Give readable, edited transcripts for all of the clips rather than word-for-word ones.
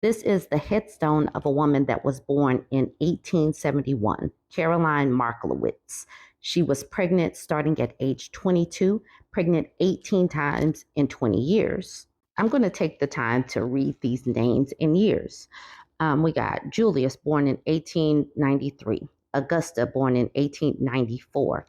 This is the headstone of a woman that was born in 1871, Caroline Markowitz. She was pregnant starting at age 22, pregnant 18 times in 20 years. I'm going to take the time to read these names in years. We got Julius, born in 1893, Augusta, born in 1894,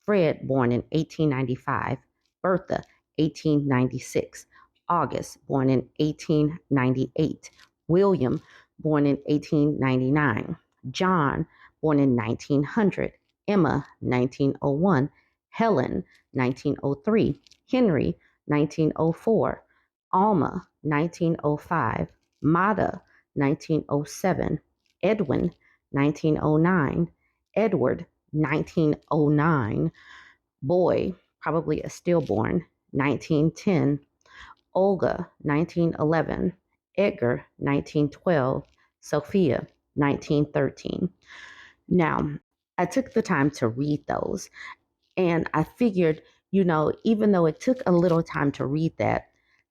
Fred, born in 1895, Bertha, 1896, August, born in 1898, William, born in 1899, John, born in 1900, Emma, 1901, Helen, 1903, Henry, 1904, Alma, 1905, Mata, 1907, Edwin, 1909, Edward, 1909, Boy, probably a stillborn, 1910, Olga, 1911, Edgar, 1912, Sophia, 1913. Now, I took the time to read those, and I figured, even though it took a little time to read that,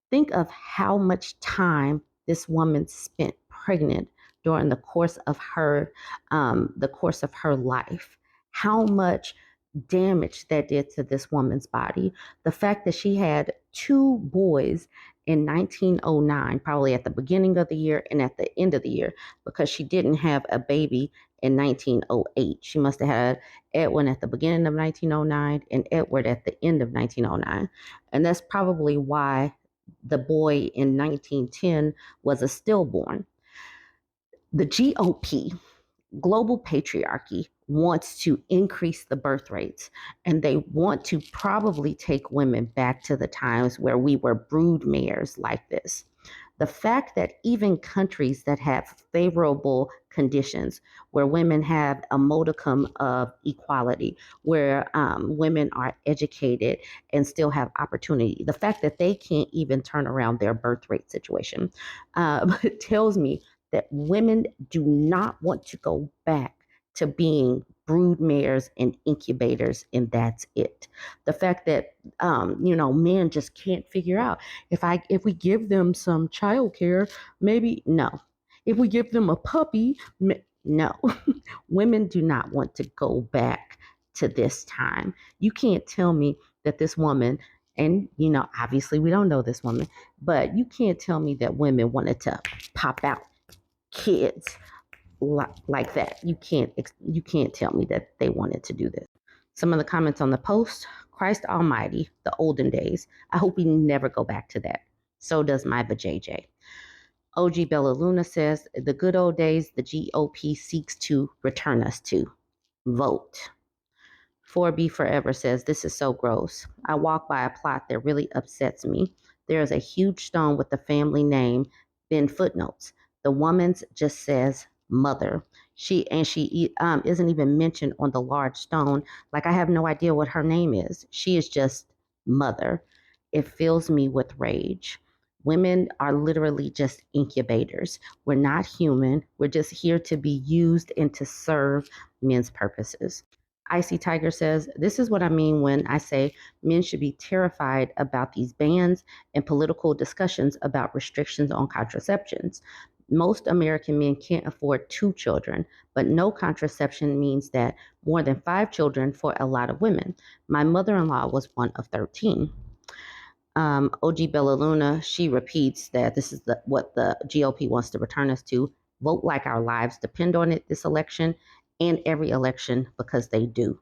think of how much time this woman spent pregnant during the course of her life. How much damage that did to this woman's body. The fact that she had two boys in 1909, probably at the beginning of the year and at the end of the year, because she didn't have a baby in 1908. She must have had Edwin at the beginning of 1909 and Edward at the end of 1909. And that's probably why the boy in 1910 was a stillborn. The GOP, global patriarchy, wants to increase the birth rates, and they want to probably take women back to the times where we were broodmares like this. The fact that even countries that have favorable conditions, where women have a modicum of equality, where women are educated and still have opportunity, the fact that they can't even turn around their birth rate situation tells me that women do not want to go back to being broodmares and incubators, and that's it. The fact that men just can't figure out if we give them some childcare, maybe no. If we give them a puppy, no. Women do not want to go back to this time. You can't tell me that this woman, and obviously we don't know this woman, but you can't tell me that women wanted to pop out kids like that. You can't tell me that they wanted to do this. Some of the comments on the post: Christ Almighty, the olden days. I hope we never go back to that. So does my vajayjay. OG Bella Luna says, the good old days the GOP seeks to return us to. Vote. 4B Forever says, this is so gross. I walk by a plot that really upsets me. There is a huge stone with the family name, then footnotes. The woman's just says mother. She isn't even mentioned on the large stone. Like, I have no idea what her name is. She is just mother. It fills me with rage. Women are literally just incubators. We're not human. We're just here to be used and to serve men's purposes. Icy Tiger says, this is what I mean when I say men should be terrified about these bans and political discussions about restrictions on contraceptions. Most American men can't afford 2 children, but no contraception means that more than 5 children for a lot of women. My mother-in-law was one of 13. OG Bella Luna, she repeats that this is what the GOP wants to return us to. Vote like our lives depend on it this election and every election, because they do.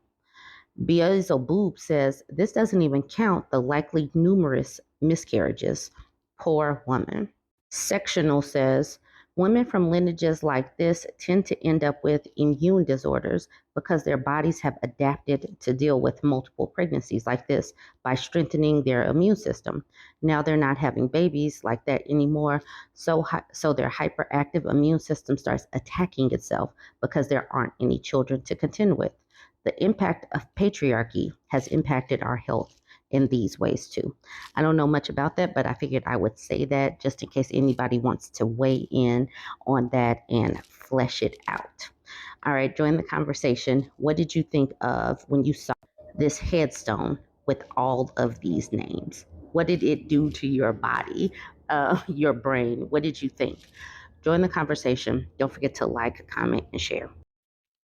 Beelzebub says, this doesn't even count the likely numerous miscarriages. Poor woman. Sectional says, women from lineages like this tend to end up with immune disorders because their bodies have adapted to deal with multiple pregnancies like this by strengthening their immune system. Now they're not having babies like that anymore, so their hyperactive immune system starts attacking itself because there aren't any children to contend with. The impact of patriarchy has impacted our health in these ways too. I don't know much about that, but I figured I would say that just in case anybody wants to weigh in on that and flesh it out. All right, join the conversation. What did you think of when you saw this headstone with all of these names? What did it do to your body, your brain? What did you think? Join the conversation. Don't forget to like, comment, and share.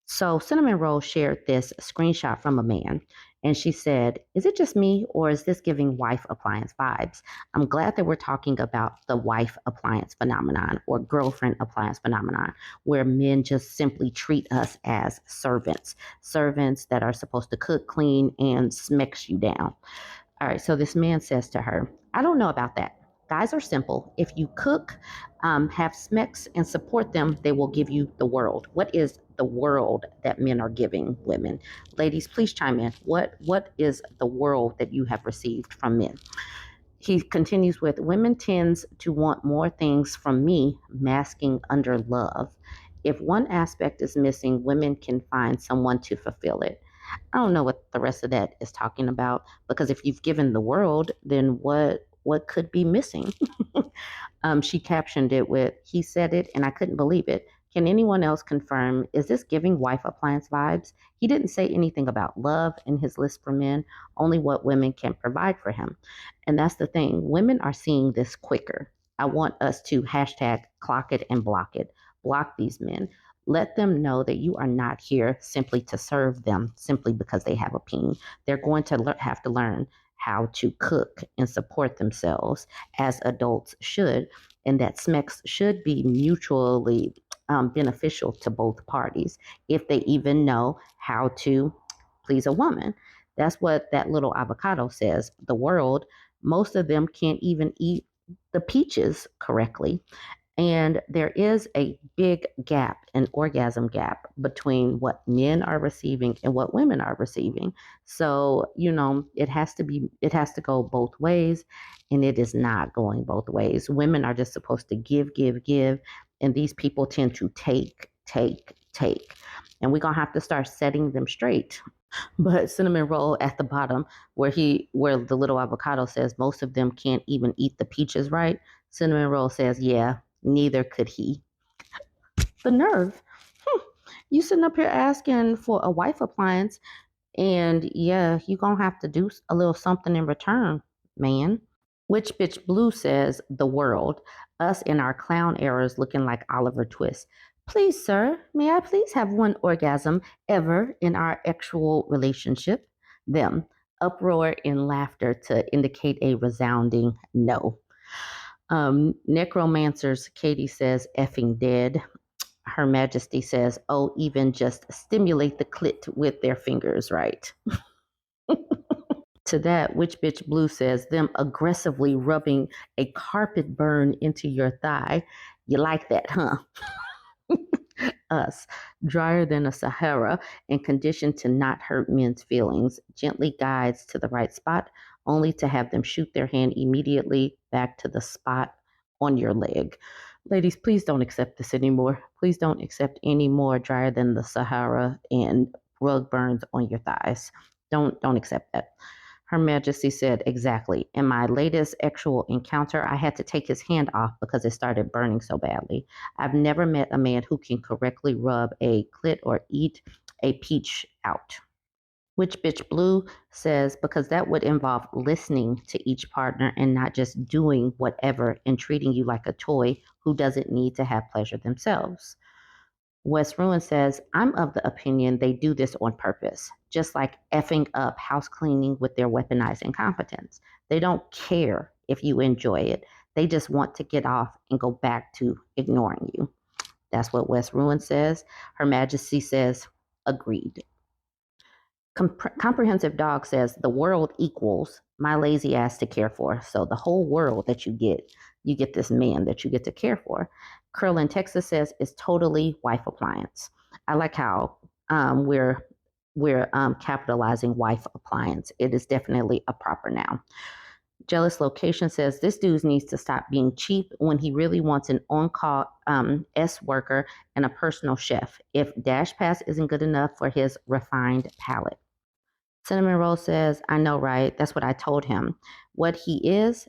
So Cinnamon Roll shared this screenshot from a man, and she said, "Is it just me, or is this giving wife appliance vibes? I'm glad that we're talking about the wife appliance phenomenon or girlfriend appliance phenomenon, where men just simply treat us as servants that are supposed to cook, clean, and smacks you down." All right, so this man says to her, "I don't know about that. Guys are simple. If you cook, have smecks, and support them, they will give you the world." What is the world that men are giving women? Ladies, please chime in. What is the world that you have received from men? He continues with, "Women tends to want more things from me, masking under love. If one aspect is missing, women can find someone to fulfill it." I don't know what the rest of that is talking about, because if you've given the world, then what could be missing? She captioned it with, "He said it and I couldn't believe it. Can anyone else confirm? Is this giving wife appliance vibes? He didn't say anything about love in his list for men, only what women can provide for him." And that's the thing. Women are seeing this quicker. I want us to hashtag clock it and block it. Block these men. Let them know that you are not here simply to serve them simply because they have a peen. They're going to have to learn how to cook and support themselves as adults should, and that SMEX should be mutually beneficial to both parties if they even know how to please a woman. That's what that little avocado says. The world, most of them can't even eat the peaches correctly. And there is a big gap, an orgasm gap between what men are receiving and what women are receiving. So, it has to go both ways, and it is not going both ways. Women are just supposed to give, give, give, and these people tend to take, take, take. And we're going to have to start setting them straight. But Cinnamon Roll at the bottom, where the little avocado says most of them can't even eat the peaches right, Cinnamon Roll says, "Yeah, neither could he." The nerve. You sitting up here asking for a wife appliance, and yeah, you gonna have to do a little something in return, man. Which Bitch Blue says, "The world. Us in our clown eras looking like Oliver Twist. Please, sir, may I please have one orgasm ever in our actual relationship?" Them. Uproar in laughter to indicate a resounding no. Necromancers, Katie says, "Effing dead." Her Majesty says, "Oh, even just stimulate the clit with their fingers, right?" To that, Witch Bitch Blue says, "Them aggressively rubbing a carpet burn into your thigh. You like that, huh?" Us, drier than a Sahara and conditioned to not hurt men's feelings, gently guides to the right spot, only to have them shoot their hand immediately back to the spot on your leg. Ladies, please don't accept this anymore. Please don't accept any more drier than the Sahara and rug burns on your thighs. Don't accept that. Her Majesty said, "Exactly. In my latest actual encounter, I had to take his hand off because it started burning so badly. I've never met a man who can correctly rub a clit or eat a peach out." Which Bitch Blue says, "Because that would involve listening to each partner and not just doing whatever and treating you like a toy who doesn't need to have pleasure themselves." West Ruin says, "I'm of the opinion they do this on purpose, just like effing up house cleaning with their weaponized incompetence. They don't care if you enjoy it. They just want to get off and go back to ignoring you." That's what West Ruin says. Her Majesty says, "Agreed." Comprehensive Dog says, "The world equals my lazy ass to care for." So the whole world that you get this man that you get to care for. Curl in Texas says, "It's totally wife appliance." I like how we're capitalizing wife appliance. It is definitely a proper noun. Jealous Location says, "This dude needs to stop being cheap when he really wants an on-call S worker and a personal chef. If Dash Pass isn't good enough for his refined palate." Cinnamon Roll says, "I know, right? That's what I told him. What he is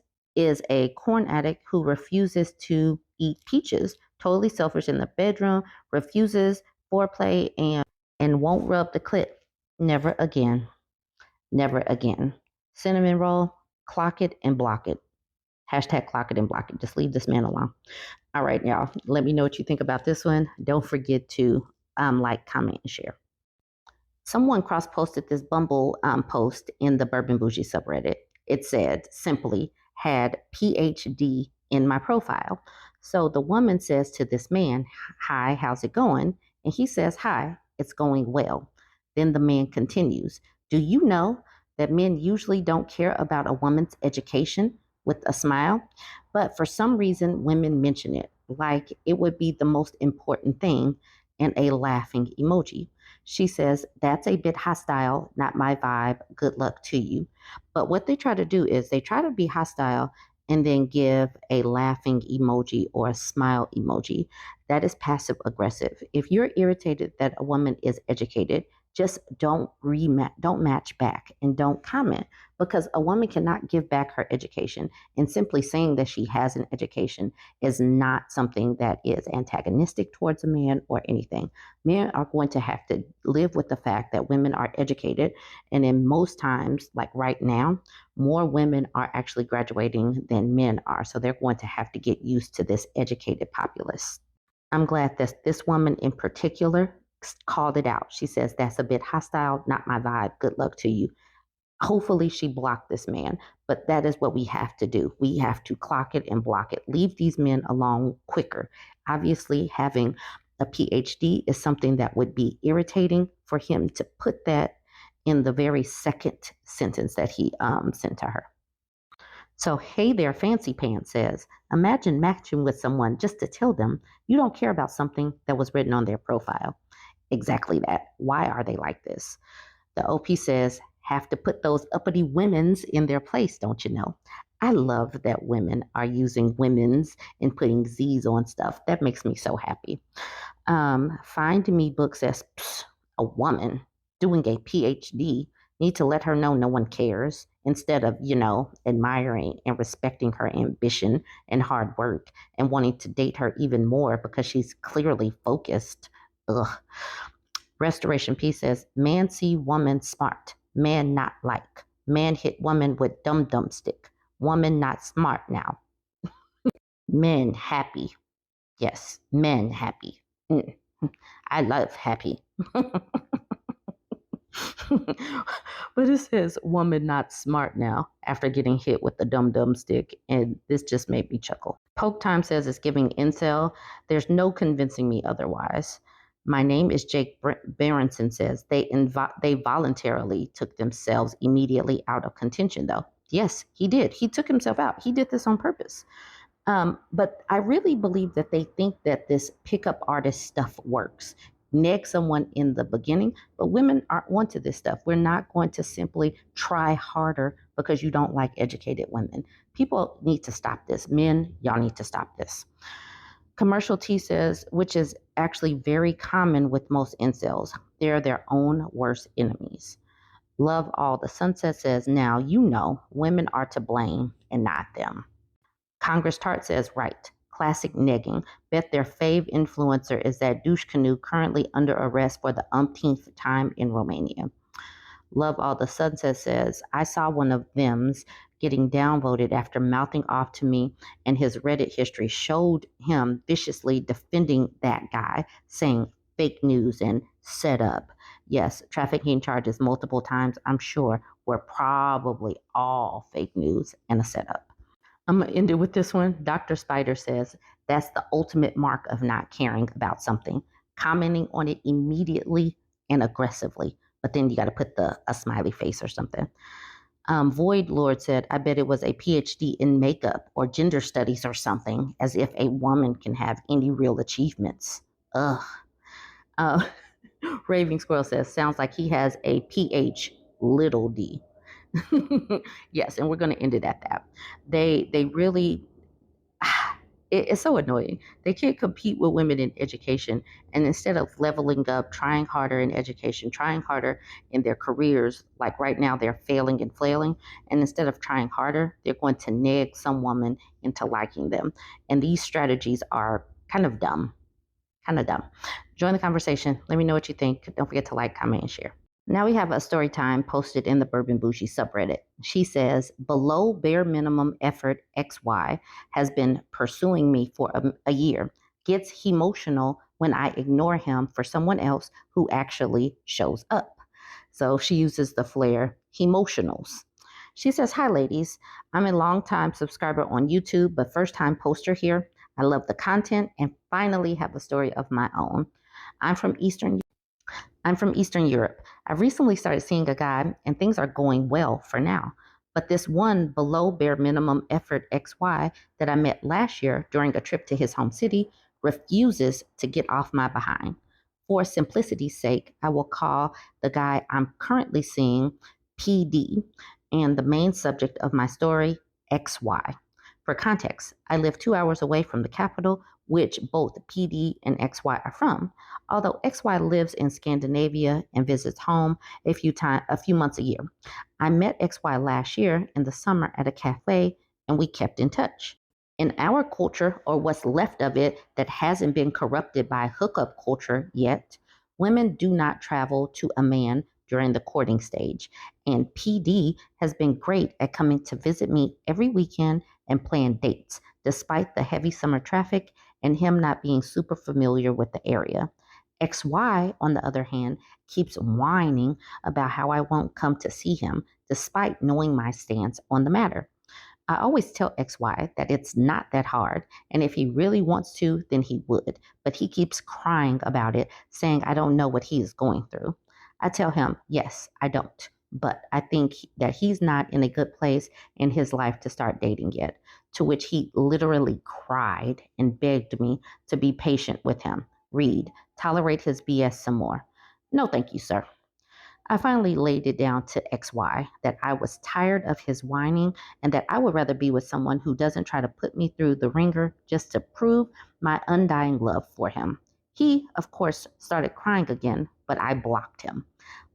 a corn addict who refuses to eat peaches, totally selfish in the bedroom, refuses foreplay, and won't rub the clit. Never again. Never again." Cinnamon Roll, clock it and block it. Hashtag clock it and block it. Just leave this man alone. All right, y'all. Let me know what you think about this one. Don't forget to like, comment, and share. Someone cross-posted this Bumble post in the BurbNBougie subreddit. It said simply, had PhD in my profile. So the woman says to this man, hi, how's it going? And he says, hi, it's going well. Then the man continues, do you know that men usually don't care about a woman's education, with a smile? But for some reason, women mention it like it would be the most important thing, and a laughing emoji. She says, that's a bit hostile, not my vibe. Good luck to you. But what they try to do is they try to be hostile and then give a laughing emoji or a smile emoji. That is passive aggressive. If you're irritated that a woman is educated, just don't match back and don't comment, because a woman cannot give back her education, and simply saying that she has an education is not something that is antagonistic towards a man or anything. Men are going to have to live with the fact that women are educated, and in most times, like right now, more women are actually graduating than men are, so they're going to have to get used to this educated populace. I'm glad that this woman in particular called it out. She says, that's a bit hostile, not my vibe. Good luck to you. Hopefully she blocked this man, but that is what we have to do. We have to clock it and block it. Leave these men alone quicker. Obviously, having a PhD is something that would be irritating for him to put that in the very second sentence that he sent to her. So, hey there, Fancy Pants says, imagine matching with someone just to tell them you don't care about something that was written on their profile. Exactly that. Why are they like this? The OP says, have to put those uppity women's in their place, don't you know? I love that women are using women's and putting Z's on stuff. That makes me so happy. Find Me Book says, a woman doing a PhD, need to let her know no one cares, instead of, admiring and respecting her ambition and hard work and wanting to date her even more because she's clearly focused. Ugh. Restoration Peace says, man see woman smart, man not like. Man hit woman with dum-dum stick. Woman not smart now. Men happy. Yes, men happy. I love happy. But it says woman not smart now after getting hit with the dum-dum stick, and this just made me chuckle. Poke Time says it's giving incel. There's no convincing me otherwise. My name is Jake Berenson says they voluntarily took themselves immediately out of contention, though. Yes, he did. He took himself out. He did this on purpose. But I really believe that they think that this pickup artist stuff works. Neg someone in the beginning, but women aren't onto this stuff. We're not going to simply try harder because you don't like educated women. People need to stop this. Men, y'all need to stop this. Commercial T says, which is actually very common with most incels. They're their own worst enemies. Love All the Sunset says, now you know women are to blame and not them. Congress Tart says, right. Classic negging. Bet their fave influencer is that douche canoe currently under arrest for the umpteenth time in Romania. Love All the Sunset says, I saw one of them's getting downvoted after mouthing off to me, and his Reddit history showed him viciously defending that guy, saying fake news and set up. Yes, trafficking charges multiple times, I'm sure, were probably all fake news and a setup. I'm going to end it with this one. Dr. Spider says, that's the ultimate mark of not caring about something, commenting on it immediately and aggressively. But then you got to put a smiley face or something. Void Lord said, I bet it was a PhD in makeup or gender studies or something, as if a woman can have any real achievements. Ugh. Raving Squirrel says, sounds like he has a PH little d. Yes, and we're going to end it at that. They really, it's so annoying. They can't compete with women in education, and instead of leveling up, trying harder in education, trying harder in their careers, like right now they're failing and flailing, and instead of trying harder, they're going to neg some woman into liking them. And these strategies are kind of dumb. Join the conversation. Let me know what you think. Don't forget to like, comment, and share. Now we have a story time posted in the BurbNBougie subreddit. She says, below bare minimum effort XY has been pursuing me for a year. Gets emotional when I ignore him for someone else who actually shows up. So she uses the flair emotionals. She says, hi, ladies. I'm a longtime subscriber on YouTube, but first time poster here. I love the content and finally have a story of my own. I'm from Eastern I'm from Eastern Europe. I've recently started seeing a guy and things are going well for now. But this one below bare minimum effort XY that I met last year during a trip to his home city refuses to get off my behind. For simplicity's sake, I will call the guy I'm currently seeing PD and the main subject of my story XY. For context, I live 2 hours away from the capital, which both PD and XY are from, although XY lives in Scandinavia and visits home a few months a year. I met XY last year in the summer at a cafe and we kept in touch. In our culture, or what's left of it that hasn't been corrupted by hookup culture yet, women do not travel to a man during the courting stage. And PD has been great at coming to visit me every weekend and plan dates, despite the heavy summer traffic and him not being super familiar with the area. XY, on the other hand, keeps whining about how I won't come to see him, despite knowing my stance on the matter. I always tell XY that it's not that hard, and if he really wants to, then he would. But he keeps crying about it, saying I don't know what he is going through. I tell him, yes, I don't. But I think that he's not in a good place in his life to start dating yet. To which he literally cried and begged me to be patient with him. Read, tolerate his BS some more. No, thank you, sir. I finally laid it down to XY that I was tired of his whining and that I would rather be with someone who doesn't try to put me through the ringer just to prove my undying love for him. He, of course, started crying again, but I blocked him.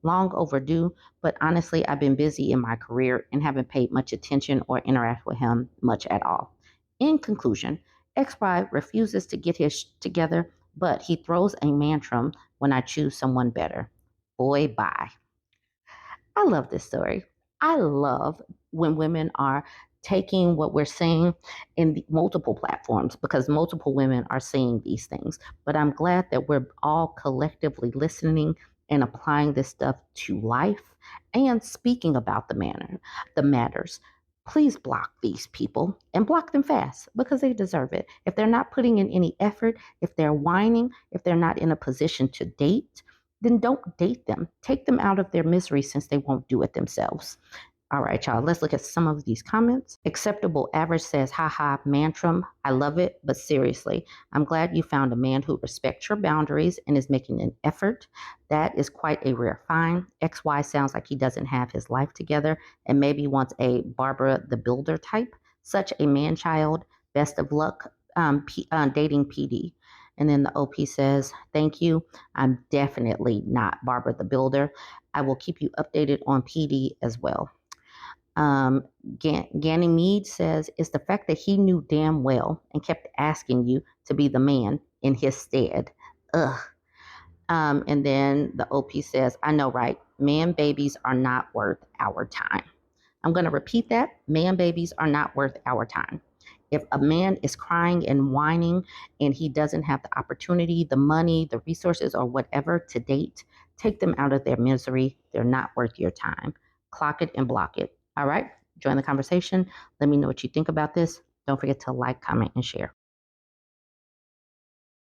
Long overdue, but honestly, I've been busy in my career and haven't paid much attention or interact with him much at all. In conclusion, XY refuses to get his together, but he throws a tantrum when I choose someone better. Boy, bye. I love this story. I love when women are taking what we're saying in the multiple platforms because multiple women are saying these things. But I'm glad that we're all collectively listening and applying this stuff to life and speaking about the matters. Please block these people and block them fast because they deserve it. If they're not putting in any effort, if they're whining, if they're not in a position to date, then don't date them. Take them out of their misery since they won't do it themselves. All right, y'all, let's look at some of these comments. Acceptable Average says, haha, mantrum. I love it, but seriously, I'm glad you found a man who respects your boundaries and is making an effort. That is quite a rare find. XY sounds like he doesn't have his life together and maybe wants a Barbara the Builder type. Such a man child. Best of luck dating PD. And then the OP says, thank you. I'm definitely not Barbara the Builder. I will keep you updated on PD as well. Ganymede says, it's the fact that he knew damn well and kept asking you to be the man in his stead. Ugh. And then the OP says, I know, right? Man babies are not worth our time. I'm going to repeat that. Man babies are not worth our time. If a man is crying and whining and he doesn't have the opportunity, the money, the resources, or whatever to date, take them out of their misery. They're not worth your time. Clock it and block it. All right? Join the conversation. Let me know what you think about this. Don't forget to like, comment, and share.